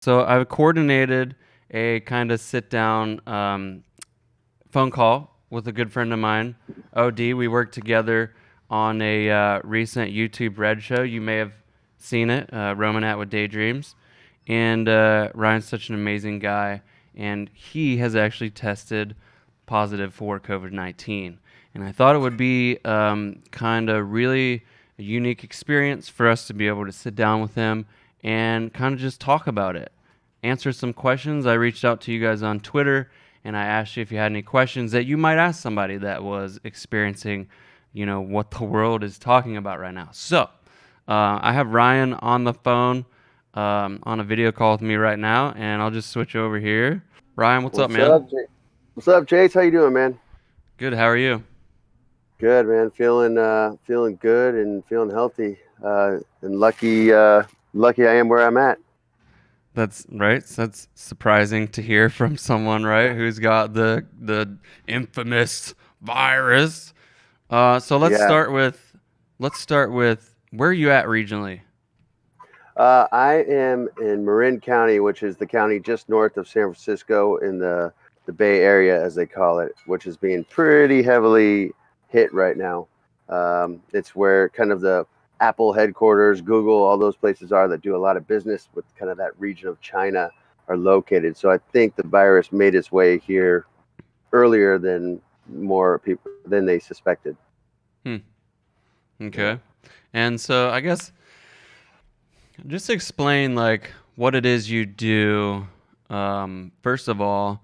So I've coordinated a kind of sit down phone call with a good friend of mine, OD. We worked together on a recent YouTube Red show. You may have seen it, Roman at with Daydreams. And Ryan's such an amazing guy, and he has actually tested positive for COVID-19. And I thought it would be kind of really a unique experience for us to be able to sit down with him and kind of just talk about it, answer some questions. I reached out to you guys on Twitter and I asked you if you had any questions that you might ask somebody that was experiencing, what the world is talking about right now. So I have Ryan on the phone on a video call with me right now, and I'll just switch over here. Ryan, what's up, What's man? up, What's up, Chase? How you doing, man? Good. How are you? Good, man. Feeling good and feeling healthy. And lucky I am where I'm at. That's right. That's surprising to hear from someone, right, who's got the infamous virus. So Yeah. let's start with where are you at regionally? I am in Marin County, which is the county just north of San Francisco in the Bay Area, as they call it, which is being pretty heavily hit right now. It's where kind of the Apple headquarters, Google, all those places are that do a lot of business with kind of that region of China are located. So I think the virus made its way here earlier than more people than they suspected. Hmm. Yeah. Okay. And so I guess just explain like what it is you do. First of all,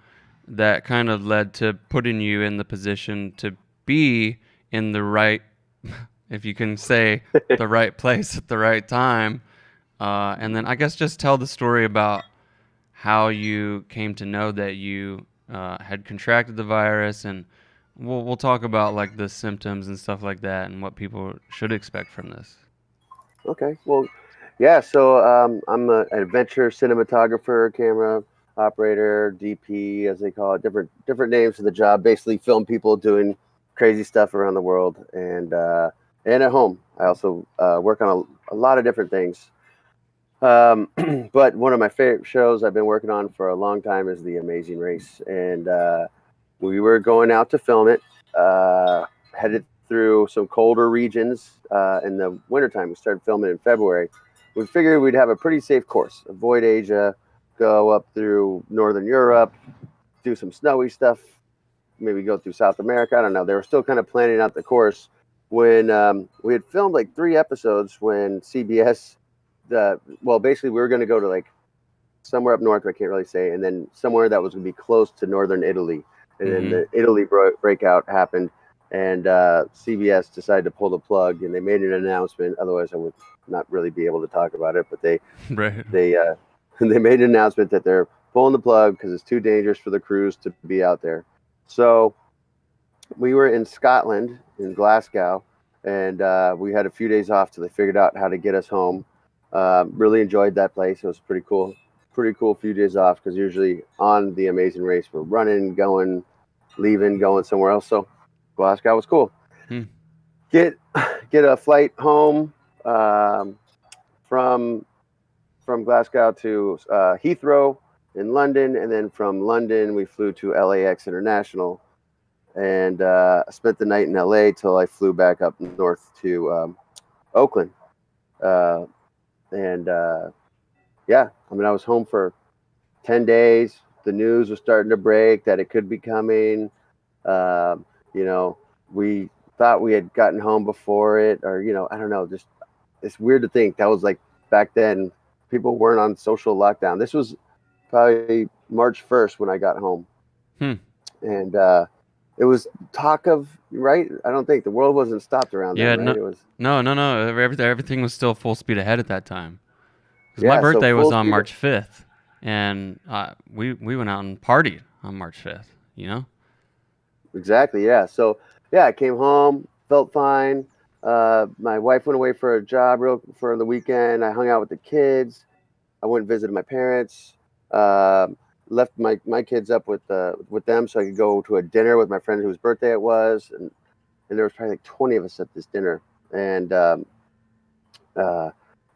that kind of led to putting you in the position to be in the right, if you can say, the right place at the right time. And then I guess just tell the story about how you came to know that you had contracted the virus, and we'll talk about like the symptoms and stuff like that, and what people should expect from this. Okay. Well, yeah. So I'm an adventure cinematographer, camera operator, DP, as they call it, different names for the job. Basically, film people doing crazy stuff around the world and at home. I also work on a lot of different things. Um, but one of my favorite shows I've been working on for a long time is The Amazing Race, and we were going out to film it. Headed through some colder regions in the wintertime. We started filming in February. We figured we'd have a pretty safe course, avoid Asia, go up through Northern Europe, do some snowy stuff, maybe go through South America. I don't know. They were still kind of planning out the course when we had filmed like 3 episodes when CBS, basically we were going to go to like somewhere up north, I can't really say, and then somewhere that was going to be close to northern Italy. And then Mm-hmm. the Italy breakout happened, and CBS decided to pull the plug, and they made an announcement. Otherwise, I would not really be able to talk about it. But Right. they they made an announcement that they're pulling the plug because it's too dangerous for the crews to be out there. So we were in Scotland, in Glasgow, and we had a few days off till they figured out how to get us home. Really enjoyed that place. It was pretty cool few days off because usually on the Amazing Race we're running, going, leaving, going somewhere else. So Glasgow was cool. Hmm. Get get a flight home um, from from Glasgow to Heathrow in London, and then from London we flew to LAX International and spent the night in LA till I flew back up north to Oakland. Uh, and Yeah, I mean, I was home for 10 days. The news was starting to break that it could be coming. Um, you know, we thought we had gotten home before it, or, I don't know. Just it's weird to think that was like back then, people weren't on social lockdown. This was probably March 1st when I got home. Hmm. And it was talk of, right? I don't think the world wasn't stopped around then, Yeah. right? No. It was, No. Everything was still full speed ahead at that time. Because my yeah, so birthday was full on speed. March 5th, and we went out and partied on March 5th. You know. Exactly. Yeah. So yeah, I came home, felt fine. My wife went away for a job real for the weekend. I hung out with the kids. I went and visited my parents. Um Left my kids up with them so I could go to a dinner with my friend whose birthday it was, and there was probably like 20 of us at this dinner. And uh,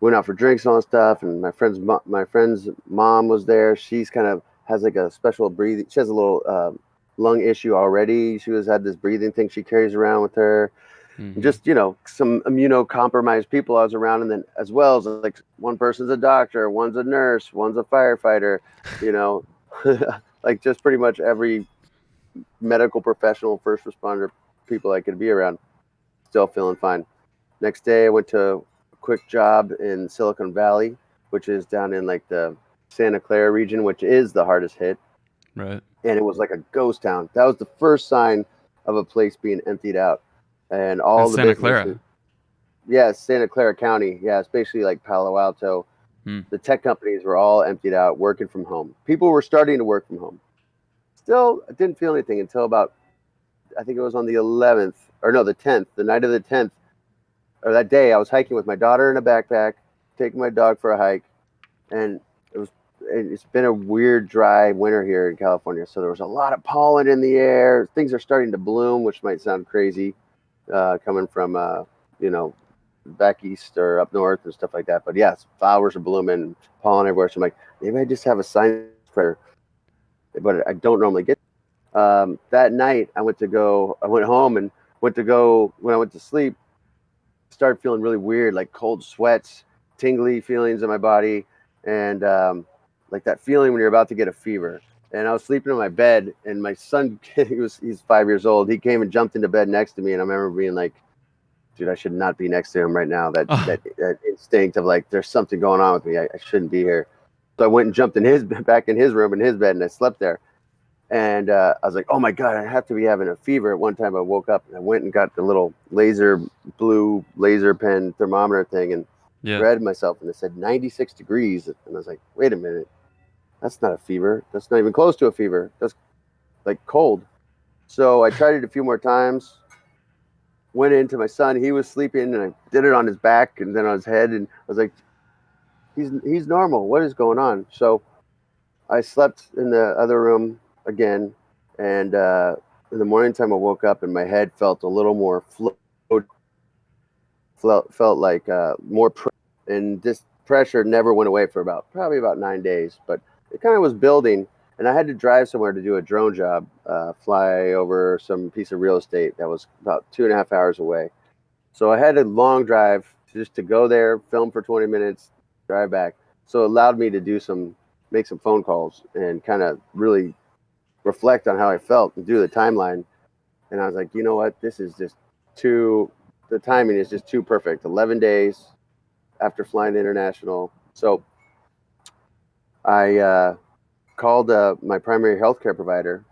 went out for drinks and all that stuff. And my friend's mom was there. She's kind of has like a special breathing. She has a little lung issue already. She was had this breathing thing she carries around with her. And Mm-hmm. just some immunocompromised people I was around, and then as well as like one person's a doctor, one's a nurse, one's a firefighter. You know, like just pretty much every medical professional, first responder people I could be around. Still feeling fine. Next day, I went to a quick job in Silicon Valley, which is down in like the Santa Clara region, which is the hardest hit. Right. And it was like a ghost town. That was the first sign of a place being emptied out. And all That's the Santa businesses, Clara. yeah, Santa Clara County. Yeah, it's basically like Palo Alto. Hmm. The tech companies were all emptied out, working from home. People were starting to work from home. Still, I didn't feel anything until about, I think it was on the 11th, or no, the 10th, the night of the 10th, or that day. I was hiking with my daughter in a backpack, taking my dog for a hike, and it was it's been a weird dry winter here in California, so there was a lot of pollen in the air. Things are starting to bloom, which might sound crazy coming from you know back east or up north and stuff like that. But yes, flowers are blooming, pollen everywhere. So I'm like, maybe I just have a sinus prayer, but I don't normally get. That night, I went home and went to go when I went to sleep. Started feeling really weird, like cold sweats, tingly feelings in my body, and like that feeling when you're about to get a fever. And I was sleeping in my bed, and my son, he's 5 years old. He came and jumped into bed next to me, and I remember being like, dude, I should not be next to him right now. That Oh, that instinct of like, there's something going on with me. I shouldn't be here. So I went and jumped in his back in his room in his bed, and I slept there. And I was like, oh my god, I have to be having a fever. At one time, I woke up and I went and got the little blue laser pen thermometer thing and yeah. read myself, and it said 96 degrees. And I was like, wait a minute, that's not a fever. That's not even close to a fever. That's like cold. So I tried it a few more times. Went into my son. He was sleeping, and I did it on his back and then on his head. And I was like, he's normal. What is going on? So I slept in the other room again, and in the morning time, I woke up and my head felt a little more felt like more and this pressure never went away for probably about 9 days, but it kind of was building. And I had to drive somewhere to do a drone job, fly over some piece of real estate that was about 2.5 hours away. So I had a long drive just to go there, film for 20 minutes, drive back. So it allowed me to make some phone calls and kind of really reflect on how I felt and do the timeline. And I was like, you know what? This is just the timing is just too perfect. 11 days after flying international. So I called my primary healthcare provider,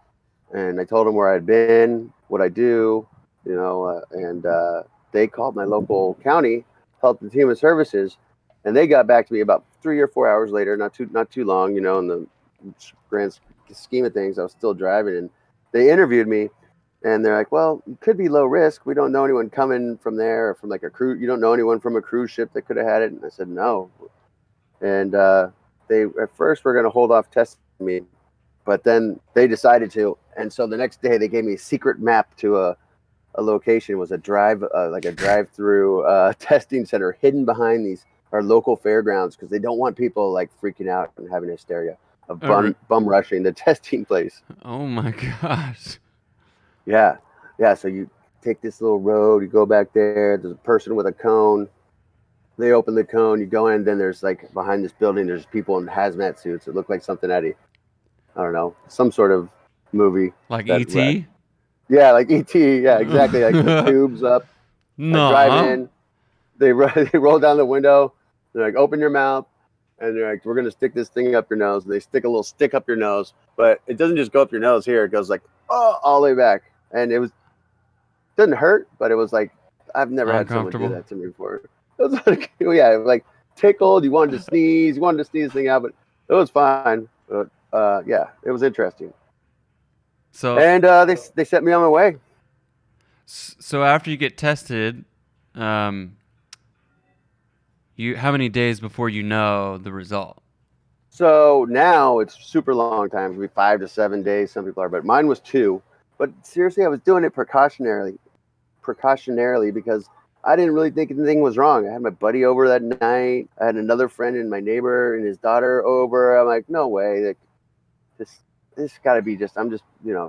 and I told them where I'd been, what I do, and they called my local county health and human services, and they got back to me about 3 or 4 hours later, not too long, in the grand scheme of things. I was still driving, and they interviewed me, and they're like, "Well, you could be low risk. We don't know anyone coming from there or from like a cruise. You don't know anyone from a cruise ship that could have had it." And I said, "No." And they at first were going to hold off testing me, but then they decided to. And so the next day, they gave me a secret map to a location. It was like a drive-through testing center hidden behind these our local fairgrounds because they don't want people like freaking out and having hysteria of Oh, bum rushing the testing place. oh my gosh. Yeah, yeah. So you take this little road, you go back there. There's a person with a cone. They open the cone, you go in. Then there's like behind this building, there's people in hazmat suits. It looked like something out of, I don't know, some sort of movie. Like That ET? Yeah, like ET. Yeah, exactly. Like the tubes up. I drive No. in. They they roll down the window. They're like, open your mouth, and they're like, we're gonna stick this thing up your nose. And they stick a little stick up your nose, but it doesn't just go up your nose here. It goes like all the way back, and didn't hurt, but it was like I've never had someone do Uncomfortable. that to me before. It was like, yeah, like tickled. You wanted to sneeze. You wanted to sneeze this thing out, but it was fine. But yeah, it was interesting. So, And they sent me on my way. so after you get tested, um, how many days before you know the result? So now it's super long time. It could be 5 to 7 days. Some people are, but mine was 2. But seriously, I was doing it precautionarily because I didn't really think anything was wrong. I had my buddy over that night. I had another friend and my neighbor and his daughter over. I'm like, no way. Like, this this got to be just. I'm just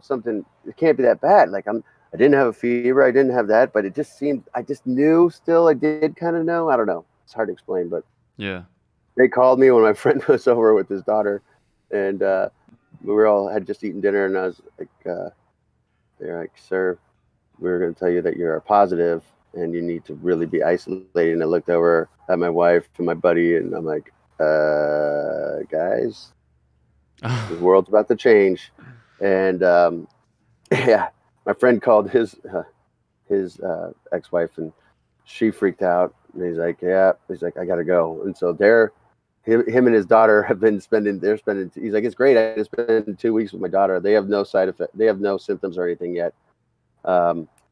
something. It can't be that bad. Like I didn't have a fever. I didn't have that, but it just seemed. I just knew. Still, I did kind of know. I don't know. It's hard to explain, but Yeah. they called me when my friend was over with his daughter, and we were all had just eaten dinner, and I was like, they're like, sir, we're going to tell you that you're positive and you need to really be isolated. And I looked over at my wife and my buddy, and I'm like, guys, the world's about to change. And yeah, my friend called his ex-wife, and she freaked out. And he's like, yeah, he's like, I got to go. And so him and his daughter have been spending. They're spending. He's like, it's great. I just spent 2 weeks with my daughter. They have no side effect. They have no symptoms or anything yet.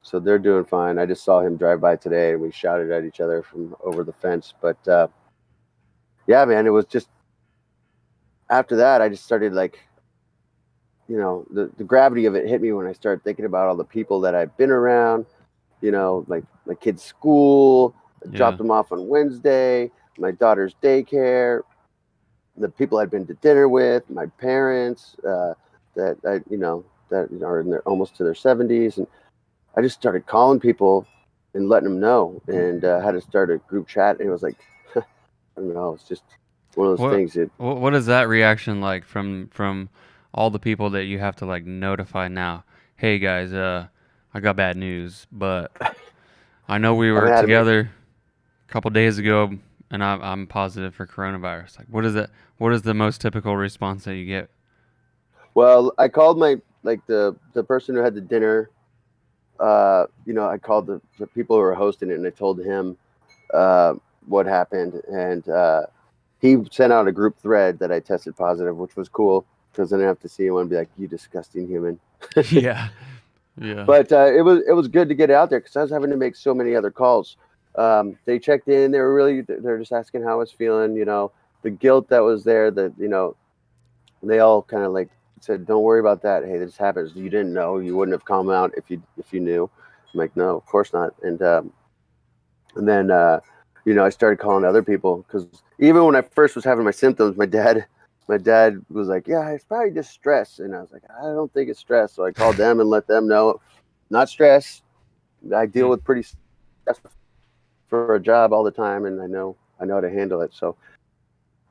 So they're doing fine. I just saw him drive by today, and we shouted at each other from over the fence. But yeah, man, it was just after that I just started like, the gravity of it hit me when I started thinking about all the people that I've been around. Like my kid's school. I dropped Yeah. them off on Wednesday. My daughter's daycare. The people I'd been to dinner with. My parents. That I, that are in their almost to their 70s, and I just started calling people and letting them know, and had to start a group chat. And it was like, I don't know, it's just one of those What things that, what is that reaction like from all the people that you have to like notify now? Hey guys, I got bad news, but I know we I were mean, I had to make. together a couple days ago and I'm positive for coronavirus. Like what is it? What is the most typical response that you get? Well, I called my like the person who had the dinner. I called the people who were hosting it, and I told him uh, what happened, and he sent out a group thread that I tested positive, which was cool because I didn't have to see anyone and be like, "You disgusting human." Yeah. Yeah. But it was good to get out there because I was having to make so many other calls. They checked in. They're just asking how I was feeling. The guilt that was there. That they all kind of like said, "Don't worry about that. Hey, this happens. You didn't know. You wouldn't have come out if you knew." I'm like, "No, of course not." And then I started calling other people because even when I first was having my symptoms, my dad was like, "Yeah, it's probably just stress," and I was like, "I don't think it's stress." So I called them and let them know, not stress. I deal Hmm. with pretty stress for a job all the time, and I know how to handle it. So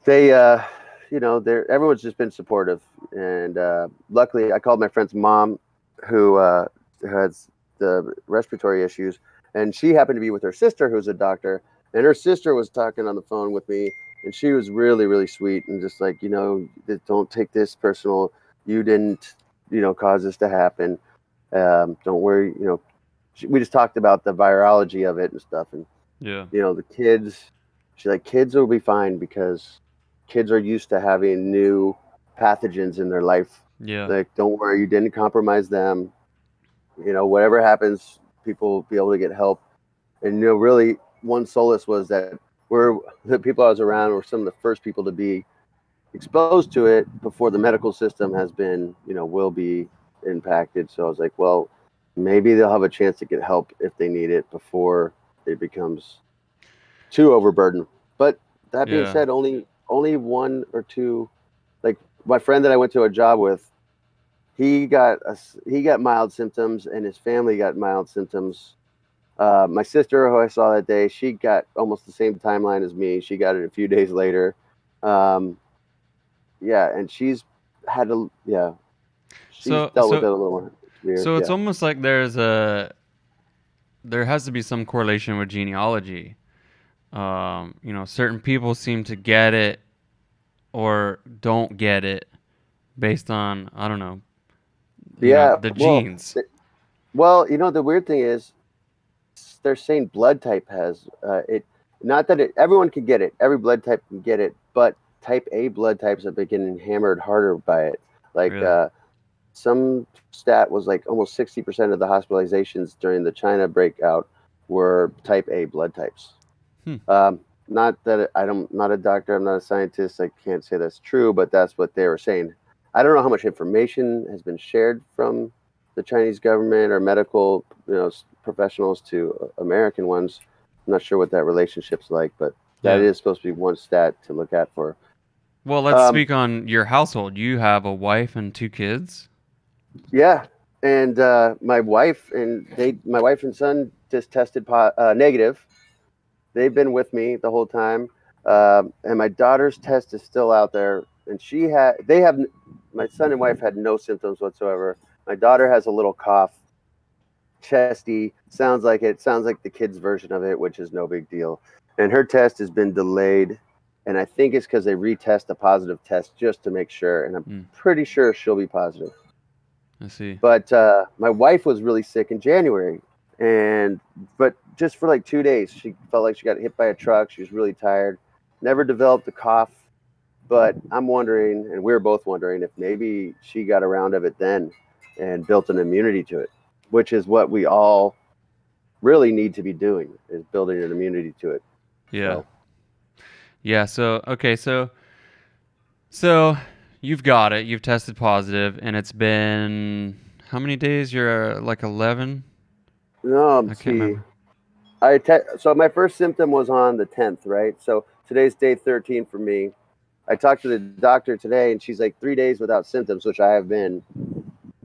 they, they're everyone's just been supportive, and luckily, I called my friend's mom, who has the respiratory issues, and she happened to be with her sister, who's a doctor, and her sister was talking on the phone with me, and she was really, really sweet, and just like, don't take this personal. You didn't, cause this to happen. Don't worry. We just talked about the virology of it and stuff, and Yeah. the kids. She's like, kids will be fine because kids are used to having new pathogens in their life. Yeah. Like, don't worry, you didn't compromise them. Whatever happens, people will be able to get help. And really, one solace was that the people I was around were some of the first people to be exposed to it before the medical system has been, will be impacted. So I was like, well, maybe they'll have a chance to get help if they need it before it becomes too overburdened. But that being Yeah. said, only one or two, like my friend that I went to a job with, he got mild symptoms, and his family got mild symptoms. My sister, who I saw that day, she got almost the same timeline as me. She got it a few days later. Um, yeah, and she's So dealt with so it a little more. It's weird. so it's Yeah. almost like there has to be some correlation with genealogy. Certain people seem to get it or don't get it based on I don't know, Yeah. the Well, genes. the weird thing is they're saying blood type has it. Not that everyone can get it. Every blood type can get it, but type A blood types have been getting hammered harder by it. Like Really? some stat was like almost 60% of the hospitalizations during the China breakout were type A blood types. Hmm. Not that I'm not a doctor, I'm not a scientist. I can't say that's true, but that's what they were saying. I don't know how much information has been shared from the Chinese government or medical, professionals to American ones, I'm not sure what that relationship's like, but that Yeah. is supposed to be one stat to look at for. Well, let's Um, speak on your household. You have a wife and two kids. yeah, and my wife and son just tested negative. They've been with me the whole time, and my daughter's test is still out there, and my son and wife had no symptoms whatsoever. My daughter has a little cough, chesty, sounds like the kids' version of it, which is no big deal. And her test has been delayed, and I think it's because they retest a positive test just to make sure, and I'm Mm, pretty sure she'll be positive. I see. But my wife was really sick in January, and but just for like 2 days, she felt like she got hit by a truck. She was really tired. Never developed a cough, but I'm wondering, and we're both wondering, if maybe she got a round of it then and built an immunity to it, which is what we all really need to be doing, is building an immunity to it. Yeah. So Yeah. So okay. So you've got it. You've tested positive, and it's been how many days? You're like 11. no, I can't see, remember. so my first symptom was on the 10th, right? So today's day 13 for me. I talked to the doctor today, and she's like 3 days without symptoms, which I have been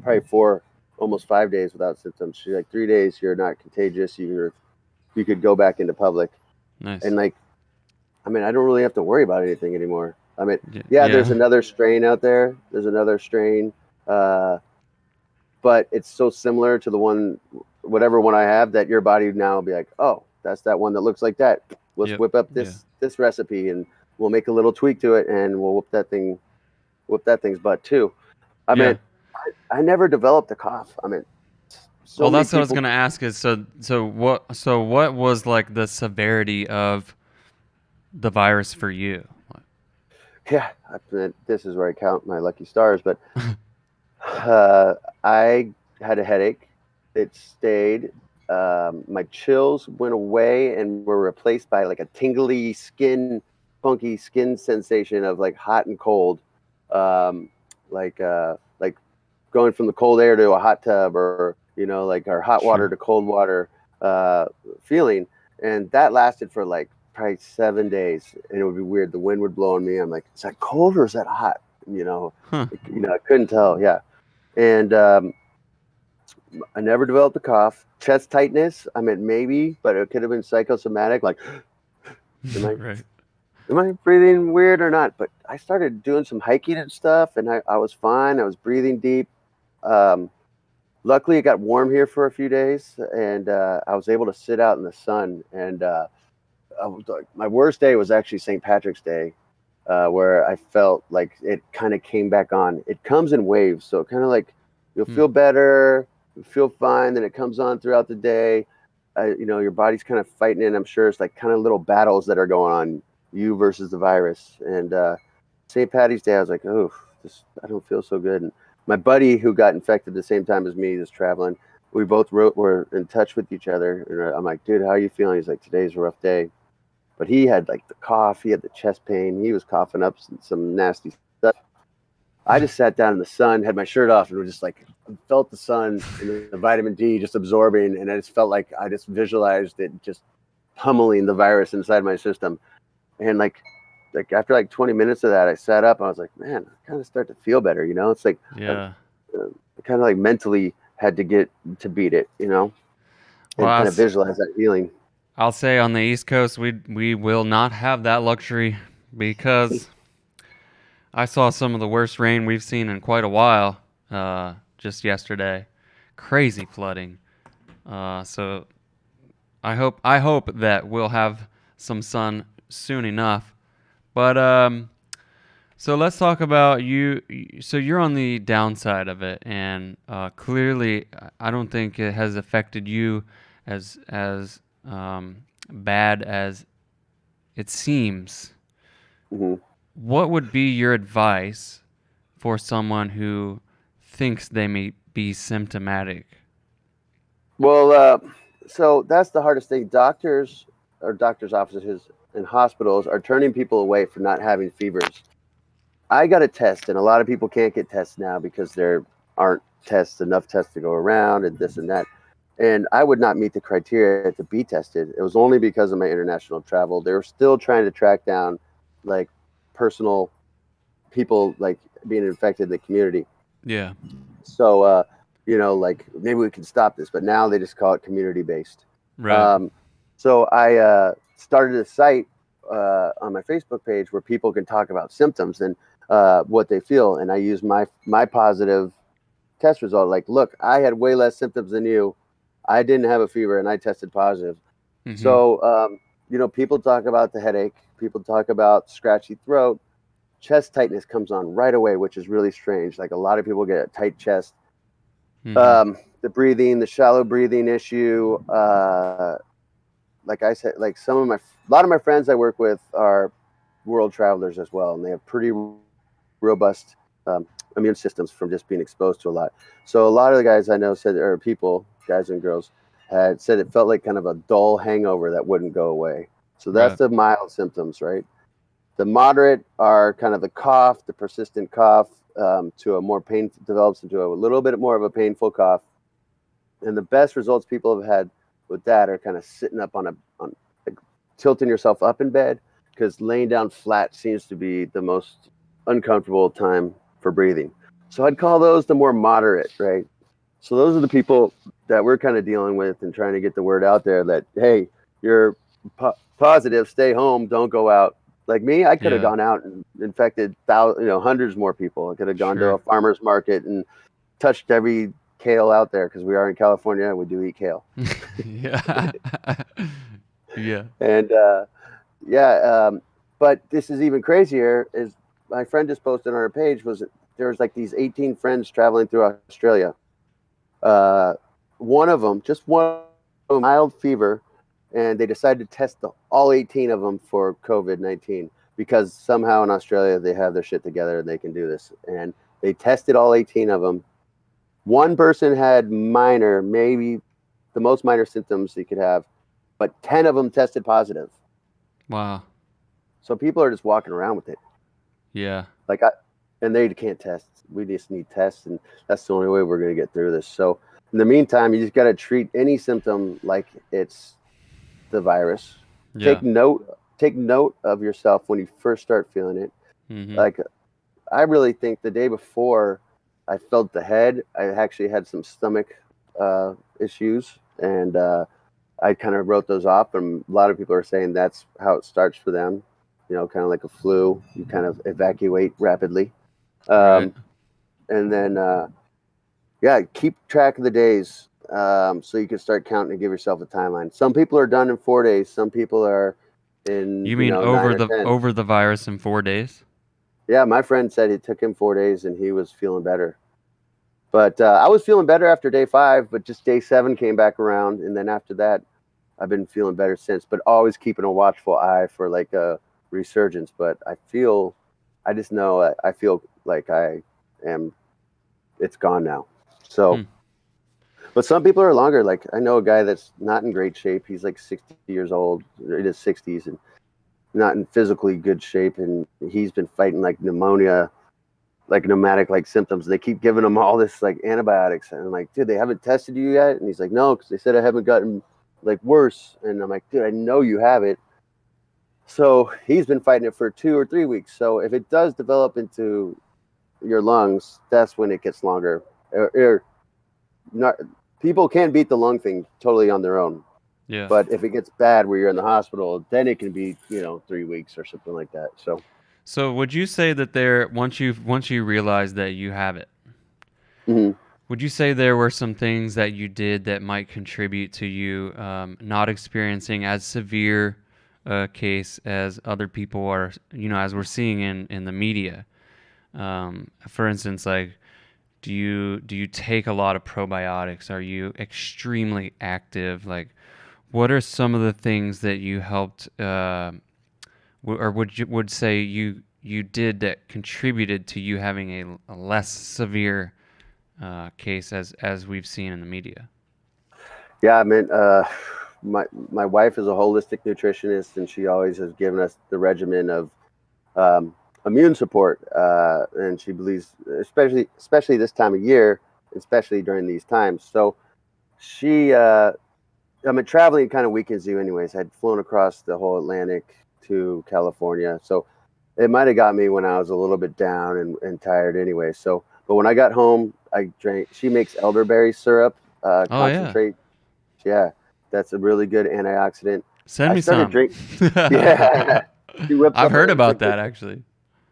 probably almost 5 days without symptoms. She's like 3 days, you're not contagious. You could go back into public, and Nice. like, I mean, I don't really have to worry about anything anymore. I mean, yeah, there's Yeah. another strain out there. There's another strain, uh, but it's so similar to whatever one I have, that your body now will be like, oh, that's that one that looks like that. Let's Yep. whip up Yeah. this recipe, and we'll make a little tweak to it, and we'll whoop that thing's butt too. I Yeah. mean, I never developed a cough. I mean, so Well, many that's what I was people. gonna ask. Is so what was like the severity of the virus for you? Yeah, this is where I count my lucky stars. But uh, I had a headache. It stayed. My chills went away and were replaced by like a tingly funky skin sensation of like hot and cold, um, like going from the cold air to a hot tub, or like our hot water Sure. to cold water uh, feeling. And that lasted for like probably 7 days, and it would be weird. The wind would blow on me. I'm like, is that cold or is that hot? Huh. I couldn't tell. Yeah, and I never developed a cough. Chest tightness, I mean, maybe, but it could have been psychosomatic. Like, am I Right. am I breathing weird or not? But I started doing some hiking and stuff, and I was fine. I was breathing deep. Um, Luckily, it got warm here for a few days, and I was able to sit out in the sun. And my worst day was actually St. Patrick's Day, where I felt like it kind of came back on. It comes in waves, so kind of like you'll Hmm. feel better, you feel fine, then it comes on throughout the day. Your body's kind of fighting it. I'm sure it's like kind of little battles that are going on, you versus the virus. And St. Patty's Day, I was like, oh, I don't feel so good. And my buddy who got infected the same time as me is traveling. We both were in touch with each other. And I'm like, dude, how are you feeling? He's like, today's a rough day. But he had like the cough, he had the chest pain, he was coughing up some nasty stuff. I just sat down in the sun, had my shirt off, and was just like, felt the sun and the vitamin D just absorbing, and I just felt like I just visualized it just pummeling the virus inside my system. And like after like 20 minutes of that, I sat up and I was like, man, I kind of start to feel better. It's like Yeah. I kind of like mentally had to get to beat it, Well, and kind of visualize that healing. I'll say on the East Coast, we will not have that luxury because I saw some of the worst rain we've seen in quite a while. Just yesterday, crazy flooding. So I hope that we'll have some sun soon enough. But so let's talk about you. So you're on the downside of it, and clearly, I don't think it has affected you as bad as it seems. Hmm. What would be your advice for someone who thinks they may be symptomatic? Well, so that's the hardest thing. Doctors or doctors' offices and hospitals are turning people away for not having fevers. I got a test, and a lot of people can't get tests now because there aren't enough tests to go around, and this and that. and I would not meet the criteria to be tested. It was only because of my international travel. They were still trying to track down like personal people like being infected in the community. Yeah. So, like maybe we can stop this, but now they just call it community based. Right. Um, so I started a site on my Facebook page where people can talk about symptoms and what they feel, and I use my positive test result. Like, look, I had way less symptoms than you. I didn't have a fever, and I tested positive. Mm-hmm. So, people talk about the headache. People talk about scratchy throat. Chest tightness comes on right away, which is really strange. Like a lot of people get a tight chest. Mm-hmm. The breathing, the shallow breathing issue. Like I said, like a lot of my friends I work with are world travelers as well, and they have pretty robust immune systems from just being exposed to a lot. So a lot of the guys I know said, or people, guys and girls, had said it felt like kind of a dull hangover that wouldn't go away. So that's Right. the mild symptoms, right? The moderate are kind of the cough, the persistent cough, to a more pain develops into a little bit more of a painful cough. And the best results people have had with that are kind of sitting up on like, tilting yourself up in bed, because laying down flat seems to be the most uncomfortable time for breathing. So I'd call those the more moderate, right? So those are the people that we're kind of dealing with and trying to get the word out there that, hey, you're positive, stay home, don't go out. Like me, I could have Yeah. gone out and infected thousands, hundreds more people. I could have gone to a Sure. farmer's market and touched every kale out there, because we are in California and we do eat kale. Yeah. Yeah. And yeah, but this is even crazier. Is my friend just posted on her page was there's like these 18 friends traveling through Australia. Uh, one of them, just one of them, mild fever, and they decided to test all 18 of them for COVID-19, because somehow in Australia they have their shit together and they can do this. And they tested all 18 of them. One person had minor, maybe the most minor symptoms you could have, but 10 of them tested positive. Wow. So people are just walking around with it. Yeah. Like and they can't test. We just need tests, and that's the only way we're going to get through this. So in the meantime, you just got to treat any symptom like it's the virus. Yeah. Take note of yourself when you first start feeling it. Mm-hmm. Like I really think the day before I felt the head, I actually had some stomach issues, and I kind of wrote those off. And a lot of people are saying that's how it starts for them. Kind of like a flu. You kind of evacuate rapidly, Right. um, and then yeah, keep track of the days, so you can start counting and give yourself a timeline. Some people are done in 4 days. Some people are in You mean 9 or 10. over the virus in 4 days? Yeah, my friend said it took him 4 days and he was feeling better. But I was feeling better after day 5, but just day 7 came back around, and then after that, I've been feeling better since. But always keeping a watchful eye for like a resurgence. But I just know I feel like I am. It's gone now. So, Hmm. but some people are longer. Like I know a guy that's not in great shape. He's like 60 years old, in his 60s, and not in physically good shape, and he's been fighting like pneumonia, like pneumatic like symptoms. They keep giving him all this like antibiotics, and I'm like, dude, they haven't tested you yet? And he's like, no, because they said I haven't gotten like worse. And I'm like, dude, I know you have it. So he's been fighting it for 2 or 3 weeks. So if it does develop into your lungs, that's when it gets longer. Or not, people can beat the lung thing totally on their own. Yeah. But if it gets bad where you're in the hospital, then it can be 3 weeks or something like that. So So would you say that once you realize that you have it, mhm. would you say there were some things that you did that might contribute to you not experiencing as severe a case as other people are, as we're seeing in the media? For instance, like, do you take a lot of probiotics? Are you extremely active? Like, what are some of the things that you helped, or would say you did that contributed to you having a less severe case as we've seen in the media? Yeah, I mean, my wife is a holistic nutritionist, and she always has given us the regimen of um, immune support, and she believes, especially this time of year, especially during these times. So she I mean, traveling kind of weakens you anyways. I'd flown across the whole Atlantic to California, so it might have got me when I was a little bit down and tired anyway. So, but when I got home, I drank. She makes elderberry syrup, Oh yeah. concentrate. Yeah, that's a really good antioxidant. Send I me started some. drink. Yeah, she whips I've up heard a. It's a about good. that actually.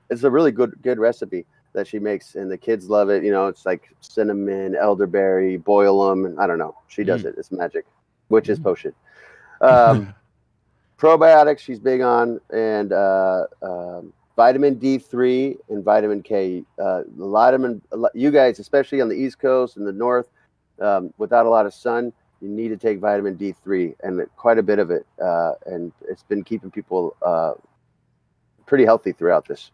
It's a really good recipe that she makes, and the kids love it. You know, it's like cinnamon, elderberry, boil them. And I don't know. She does Mm. it. It's magic, which is Mm. potion. Um, Probiotics she's big on, and vitamin D3 and vitamin K. You guys, especially on the East Coast and the North, without a lot of sun, you need to take vitamin D3 and quite a bit of it, and it's been keeping people pretty healthy throughout this.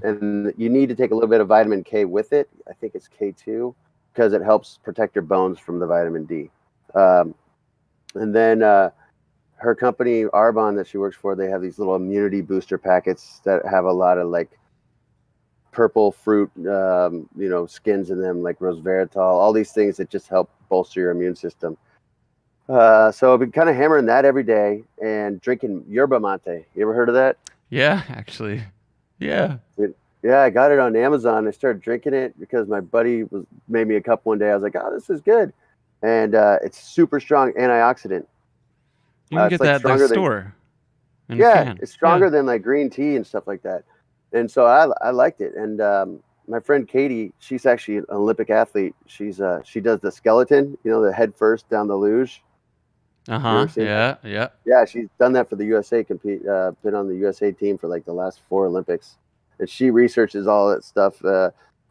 And you need to take a little bit of vitamin K with it. I think it's K2 because it helps protect your bones from the vitamin D. Um, and then her company Arbonne that she works for, they have these little immunity booster packets that have a lot of like purple fruit, skins in them, like resveratrol, all these things that just help bolster your immune system. So I've been kind of hammering that every day and drinking yerba mate. You ever heard of that? Yeah, actually. Yeah. Yeah, I got it on Amazon. I started drinking it because my buddy made me a cup one day. I was like, oh, this is good. And it's super strong antioxidant. You can It's get like that at the stronger than store in a Yeah, can. it's Yeah. stronger than like green tea and stuff like that. And so I liked it. And my friend Katie, she's actually an Olympic athlete. She does the skeleton, the head first down the luge. You Uh-huh. ever seen that? Yeah. Yeah. Yeah, she's done that for the USA. Been on the USA team for like the last 4 Olympics, and she researches all that stuff.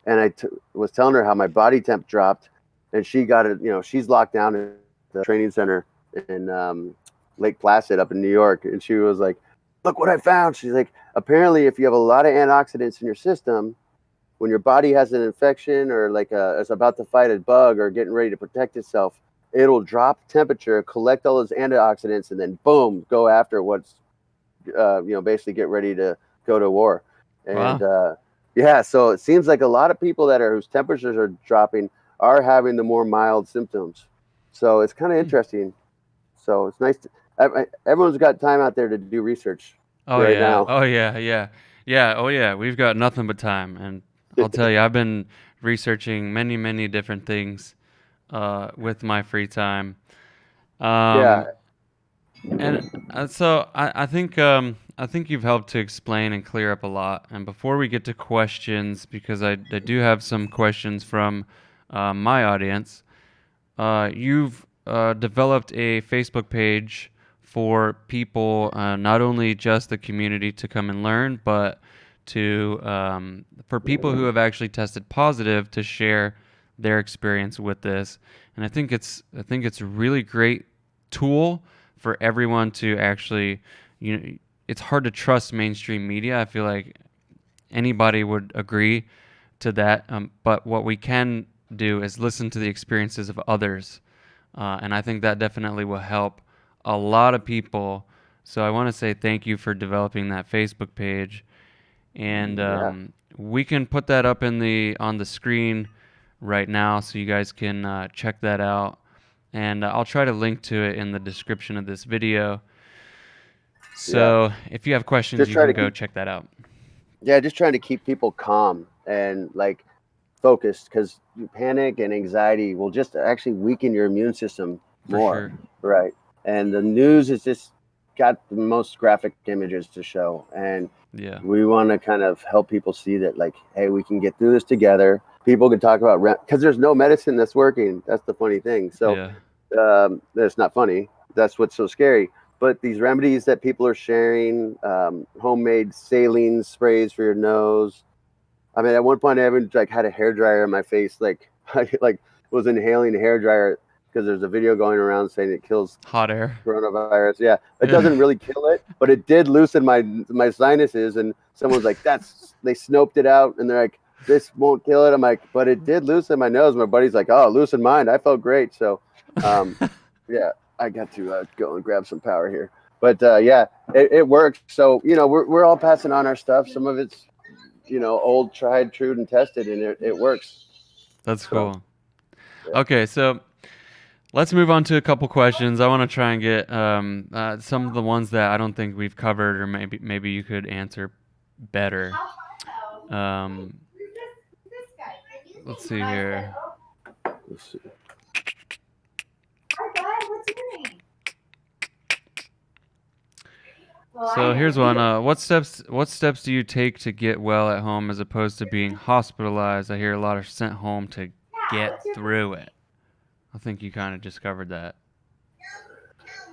And was telling her how my body temp dropped, and she got it. She's locked down in the training center in Lake Placid up in New York, and she was like, "Look what I found." She's like, "Apparently, if you have a lot of antioxidants in your system, when your body has an infection or like is about to fight a bug or getting ready to protect itself, it'll drop temperature, collect all those antioxidants, and then boom, go after what's basically get ready to go to war." And Wow. yeah, so it seems like a lot of people whose temperatures are dropping are having the more mild symptoms. So it's kind of Hmm. interesting. So it's nice. Everyone's got time out there to do research Oh right yeah. now. Oh yeah. Yeah. Yeah. Oh yeah. We've got nothing but time, and I'll tell you, I've been researching many, many different things with my free time. Yeah, Um, and so I think you've helped to explain and clear up a lot. And before we get to questions, because I do have some questions from my audience, you've developed a Facebook page for people, not only just the community to come and learn, but to for people who have actually tested positive to share their experience with this. And I think it's a really great tool for everyone to actually, you know, it's hard to trust mainstream media. I feel like anybody would agree to that. But what we can do is listen to the experiences of others. And I think that definitely will help a lot of people. So I want to say thank you for developing that Facebook page. And yeah, we can put that up in the on the screen right now so you guys can check that out. And I'll try to link to it in the description of this video. yeah. So if you have questions, Just you try can to go keep, check that out. yeah, just trying to keep people calm and like focused because panic and anxiety will just actually weaken your immune system For more, sure. right? And the news has just got the most graphic images to show, and Yeah. we want to kind of help people see that, like, hey, we can get through this together. People can talk about because there's no medicine that's working. That's the funny thing. So Yeah. that's not funny. That's what's so scary. But these remedies that people are sharing, homemade saline sprays for your nose. I mean, at one point, I even like had a hair dryer in my face, like I like was inhaling a hair dryer because there's a video going around saying it kills Hot air. coronavirus. Yeah, it Yeah. doesn't really kill it, but it did loosen my sinuses. And someone's like, they snoped it out, and they're like, this won't kill it. I'm like, but it did loosen my nose. My buddy's like, oh, loosen mine. I felt great. So, um, yeah, I got to go and grab some power here. But yeah, it works. So we're all passing on our stuff. Some of it's old, tried, true, and tested, and it works. That's So cool. yeah, Okay, so Let's move on to a couple questions. I want to try and get some of the ones that I don't think we've covered, or maybe you could answer better. Um, let's see here. Let's see. So here's one. What steps do you take to get well at home as opposed to being hospitalized? I hear a lot are sent home to get through it. I think you kind of just covered that.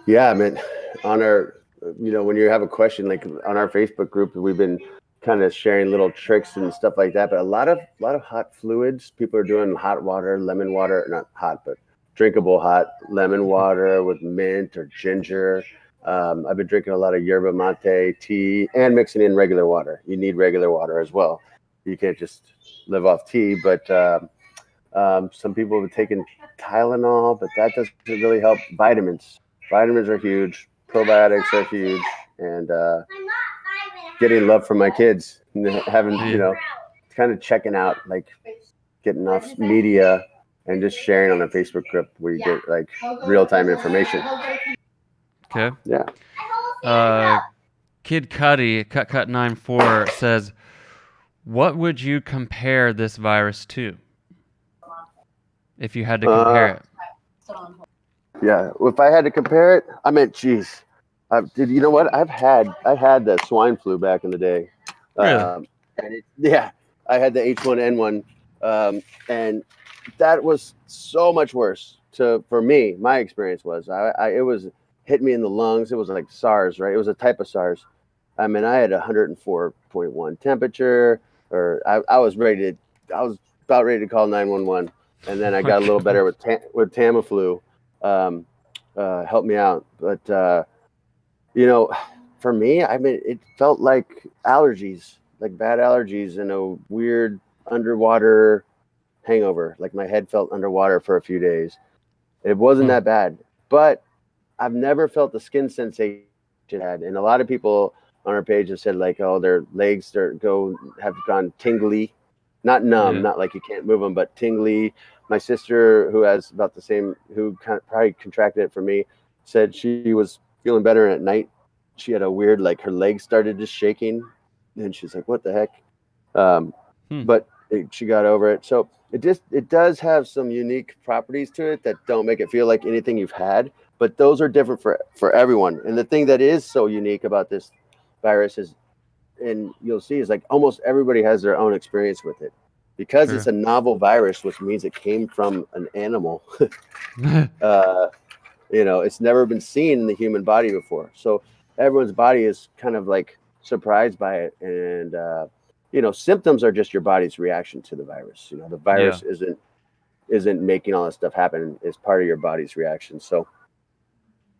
Yeah, I mean, on our, when you have a question, like on our Facebook group, we've been kind of sharing little tricks and stuff like that. But a lot of hot fluids. People are doing hot water, lemon water, not hot, but drinkable hot lemon water with mint or ginger. I've been drinking a lot of yerba mate tea and mixing in regular water. You need regular water as well. You can't just live off tea. But some people have taken Tylenol, but that doesn't really help. Vitamins are huge. Probiotics are huge, and getting love from my kids, having Yeah. kind of checking out, like getting off media and just sharing on a Facebook group where you get like real time information. Okay. Yeah. Kid Cuddy, Cut94 says, "What would you compare this virus to, if you had to compare Uh, it?" yeah. If I had to compare it, I meant, geez, did you know what? I had the swine flu back in the day, Really? and yeah, I had the H1N1, and that was so much worse for me. My experience was it was hit me in the lungs. It was like SARS, right? It was a type of SARS. I mean, I had 104.1 temperature, or I was about ready to call 911, and then Oh I my got a little better gosh. with Tamiflu, um, helped me out. But you know, for me, I mean, it felt like allergies, like bad allergies, and a weird underwater hangover. Like my head felt underwater for a few days. It wasn't Hmm. that bad, but I've never felt the skin sensation it had. And a lot of people on our page have said like, oh, their legs have gone tingly, not numb, Yeah. not like you can't move them, but tingly. My sister, who has about the same, who kind of probably contracted it from me, said she was feeling better at night. She had a weird, like her legs started just shaking, and she's like, "What the heck?" Um, Hmm. but she got over it. So it does have some unique properties to it that don't make it feel like anything you've had, but those are different for everyone. And the thing that is so unique about this virus is, and you'll see, is like almost everybody has their own experience with it because it's Sure. a novel virus, which means it came from an animal. uh, it's never been seen in the human body before, so everyone's body is kind of like surprised by it. And symptoms are just your body's reaction to the virus. The Yeah. virus isn't making all that stuff happen. It's part of your body's reaction. So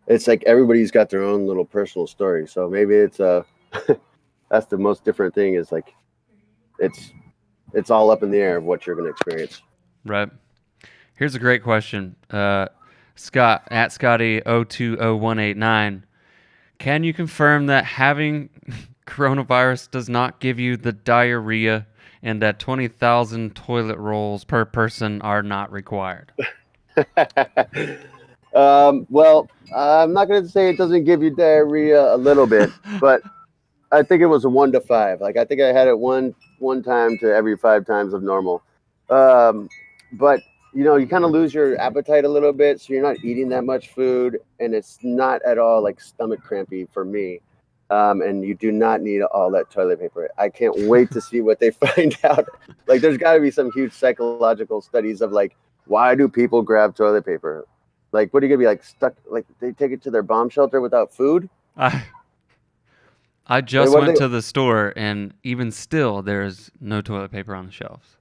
it's like everybody's got their own little personal story. So maybe it's that's the most different thing, is like it's it's all up in the air of what you're going to experience. Right. Here's a great question. Scott at Scotty 020189. Can you confirm that having coronavirus does not give you the diarrhea, and that 20,000 toilet rolls per person are not required? Well, I'm not going to say it doesn't give you diarrhea a little bit, but I think it was a 1 to 5. Like I think I had it one time to every 5 times of normal. Um, but you kind of lose your appetite a little bit, so you're not eating that much food, and it's not at all like stomach crampy for me. And you do not need all that toilet paper. I can't wait to see what they find out. Like, there's got to be some huge psychological studies of like, why do people grab toilet paper? Like, what are you gonna be like stuck? Like, they take it to their bomb shelter without food? I I Like, just what are went they? to the store, and even still there's no toilet paper on the shelves.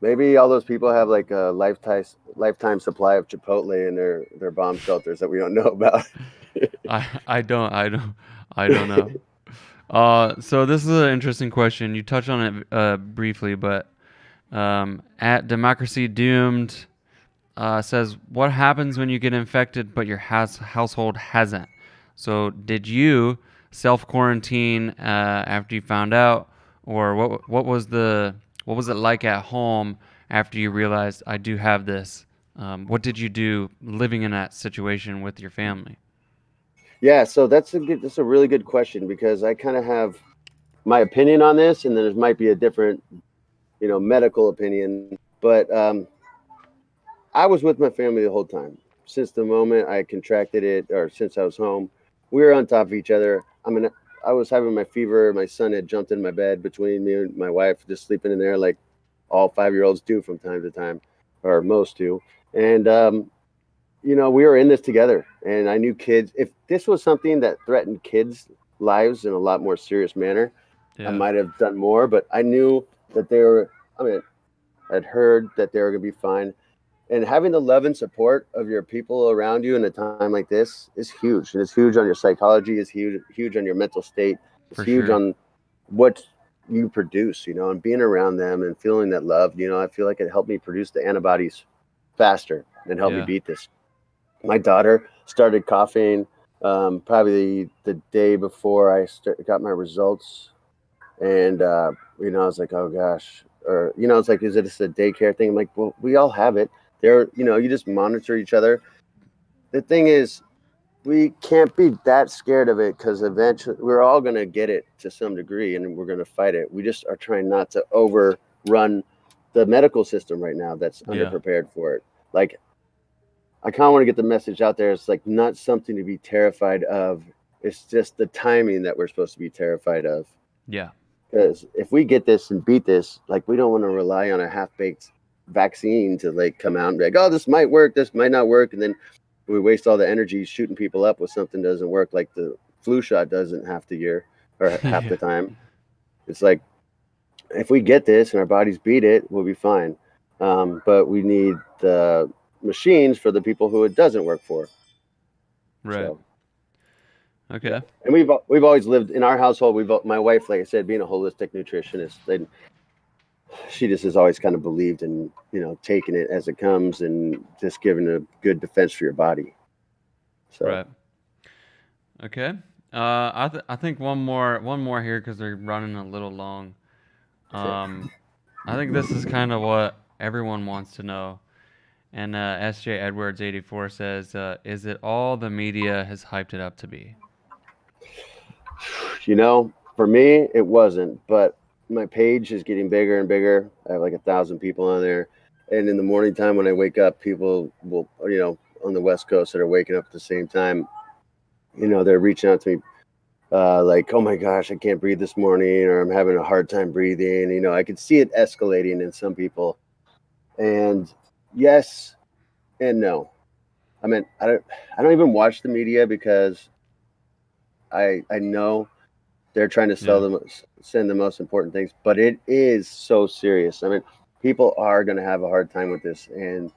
Maybe all those people have like a lifetime supply of Chipotle in their bomb shelters that we don't know about. I don't know. So this is an interesting question. You touched on it briefly, but at Democracy Doomed says, "What happens when you get infected but your household hasn't?" So did you self quarantine after you found out, or what was it like at home after you realized I do have this? What did you do living in that situation with your family? Yeah, so that's a really good question because I kind of have my opinion on this, and then there might be a different, medical opinion. But I was with my family the whole time since the moment I contracted it, or since I was home. We were on top of each other. I was having my fever. My son had jumped in my bed between me and my wife, just sleeping in there like all 5-year-olds do from time to time, or most do. And we were in this together, and I knew kids. If this was something that threatened kids' lives in a lot more serious manner, I Yeah, might have done more. But I knew that they were. I mean, I'd heard that they were going to be fine. And having the love and support of your people around you in a time like this is huge. And it's huge on your psychology. It's huge on your mental state. It's for huge sure. on what you produce. And being around them and feeling that love. I feel like it helped me produce the antibodies faster and help me Yeah, beat this. My daughter started coughing probably the day before got my results, and I was like, oh gosh, or it's like, is it just a daycare thing? I'm like, well, we all have it. You just monitor each other. The thing is, we can't be that scared of it because eventually we're all going to get it to some degree, and we're going to fight it. We just are trying not to overrun the medical system right now that's yeah, underprepared for it. Like, I kind of want to get the message out there. It's like not something to be terrified of. It's just the timing that we're supposed to be terrified of. yeah, Because if we get this and beat this, like, we don't want to rely on a half-baked vaccine to like come out and be like, oh, this might work, this might not work, and then we waste all the energy shooting people up with something that doesn't work, like the flu shot doesn't half the year or half yeah, the time. It's like, if we get this and our bodies beat it, we'll be fine. But we need the machines for the people who it doesn't work for. right. So yeah, Okay. and we've always lived in our household. My wife, like I said, being a holistic nutritionist, she just has always kind of believed in taking it as it comes and just giving a good defense for your body. So Right. Okay. I think one more here because they're running a little long. okay. Um, I think this is kind of what everyone wants to know. And SJ Edwards 84 says, "Is it all the media has hyped it up to be?" For me, it wasn't, but my page is getting bigger and bigger. I have like 1,000 people on there, and in the morning time when I wake up, people will, on the West Coast that are waking up at the same time, they're reaching out to me like, oh my gosh, I can't breathe this morning, or I'm having a hard time breathing. I can see it escalating in some people, and yes and no. I don't even watch the media because I know they're trying to Yeah. send the most important things, but it is so serious. People are going to have a hard time with this, and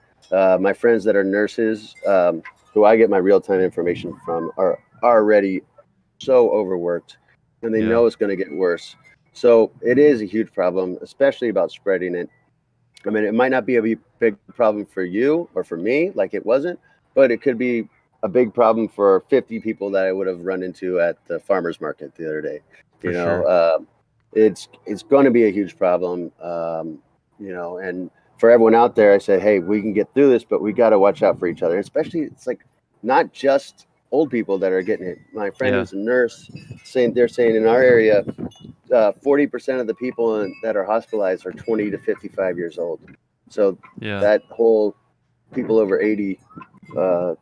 my friends that are nurses, who I get my real time information from, are already so overworked, and they Yeah. know it's going to get worse. So it is a huge problem, especially about spreading it. It might not be a big problem for you or for me, like it wasn't, but it could be a big problem for 50 people that I would have run into at the farmer's market the other day. For You know, sure. uh, it's going to be a huge problem. And for everyone out there, I said, hey, we can get through this, but we got to watch out for each other. Especially, it's like not just old people that are getting it. My friend Yeah. who's a nurse they're saying in our area, 40% of the people that are hospitalized are 20 to 55 years old. So Yeah. that whole people over 80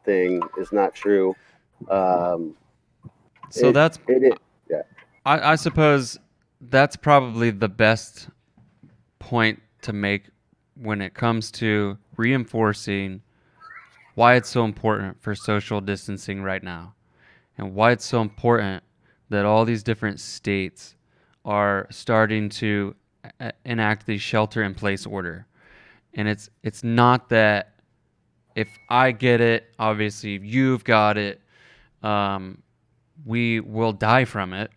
thing is not true. Um, So it, that's it, yeah, I suppose that's probably the best point to make when it comes to reinforcing why it's so important for social distancing right now and why it's so important that all these different states are starting to enact the shelter in place order. And it's not that if I get it, obviously you've got it, um, we will die from it.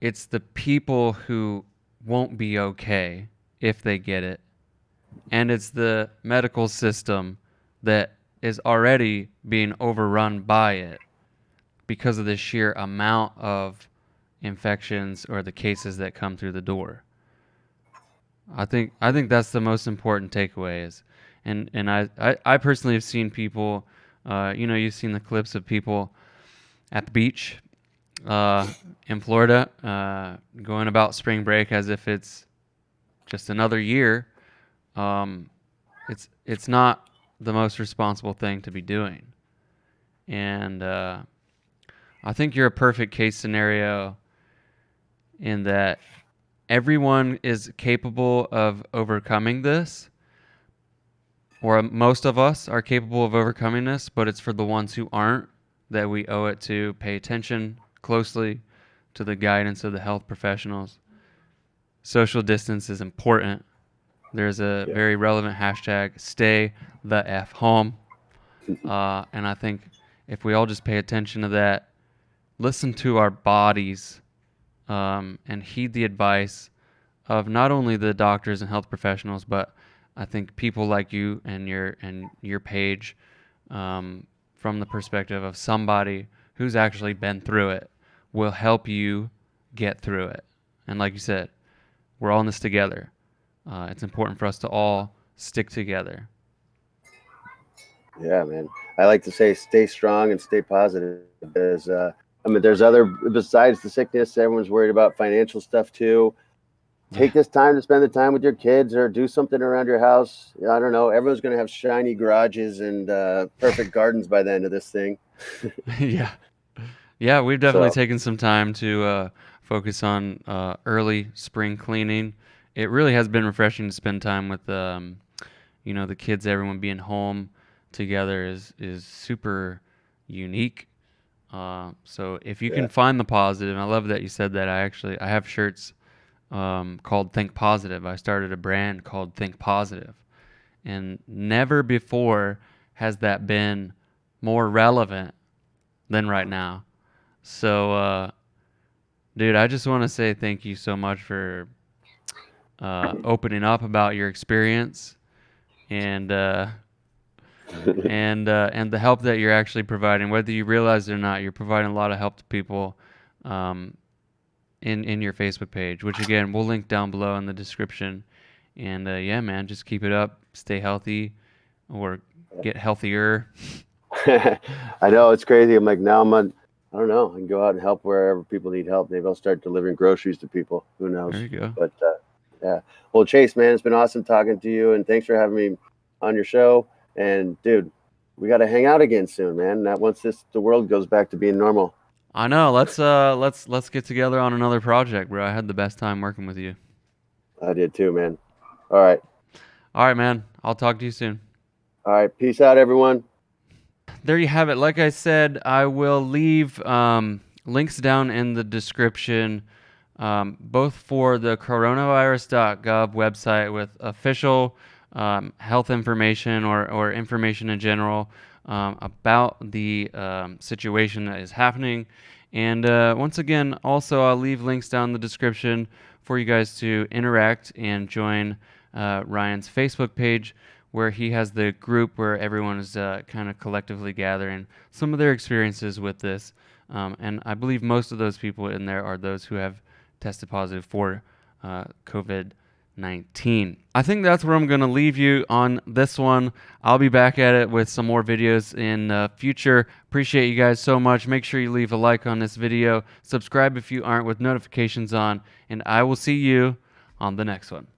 It's the people who won't be okay if they get it. And it's the medical system that is already being overrun by it because of the sheer amount of infections or the cases that come through the door. I think that's the most important takeaway And I personally have seen people, you've seen the clips of people at the beach uh, in Florida going about spring break as if it's just another year. Um, it's not the most responsible thing to be doing, and I think you're a perfect case scenario in that everyone is capable of overcoming this, or most of us are capable of overcoming this, but it's for the ones who aren't that we owe it to pay attention closely to the guidance of the health professionals. Social distance is important. There's a Yeah. very relevant hashtag, stay the F home. And I think if we all just pay attention to that, listen to our bodies, and heed the advice of not only the doctors and health professionals, but I think people like you and your page, from the perspective of somebody who's actually been through it, will help you get through it. And like you said, we're all in this together. It's important for us to all stick together. Yeah, man. I like to say stay strong and stay positive because there's other besides the sickness. Everyone's worried about financial stuff too. Take this time to spend the time with your kids or do something around your house. I don't know. Everyone's going to have shiny garages and perfect gardens by the end of this thing. Yeah. Yeah, we've definitely So, taken some time to focus on early spring cleaning. It really has been refreshing to spend time with, the kids. Everyone being home together is super unique. So if you yeah. can find the positive, and I love that you said that. I have shirts called Think Positive. I started a brand called Think Positive, and never before has that been more relevant than right now. So, dude, I just want to say thank you so much for opening up about your experience and and the help that you're actually providing. Whether you realize it or not, you're providing a lot of help to people um, in your Facebook page, which again we'll link down below in the description. And yeah, man, just keep it up, stay healthy, or get healthier. I know it's crazy. I'm like, now I don't know. I can go out and help wherever people need help. Maybe I'll start delivering groceries to people. Who There knows? you go. But yeah. Well, Chase, man, it's been awesome talking to you, and thanks for having me on your show. And dude, we got to hang out again soon, man. Not once the world goes back to being normal. I know. Let's get together on another project, bro. I had the best time working with you. I did too, man. All right. All right, man. I'll talk to you soon. All right. Peace out, everyone. There you have it. Like I said, I will leave links down in the description, both for the coronavirus.gov website with official health information or information in general about the situation that is happening. And once again, also, I'll leave links down in the description for you guys to interact and join Ryan's Facebook page, where he has the group where everyone is kind of collectively gathering some of their experiences with this. And I believe most of those people in there are those who have tested positive for COVID-19. I think that's where I'm going to leave you on this one. I'll be back at it with some more videos in the future. Appreciate you guys so much. Make sure you leave a like on this video. Subscribe if you aren't, with notifications on. And I will see you on the next one.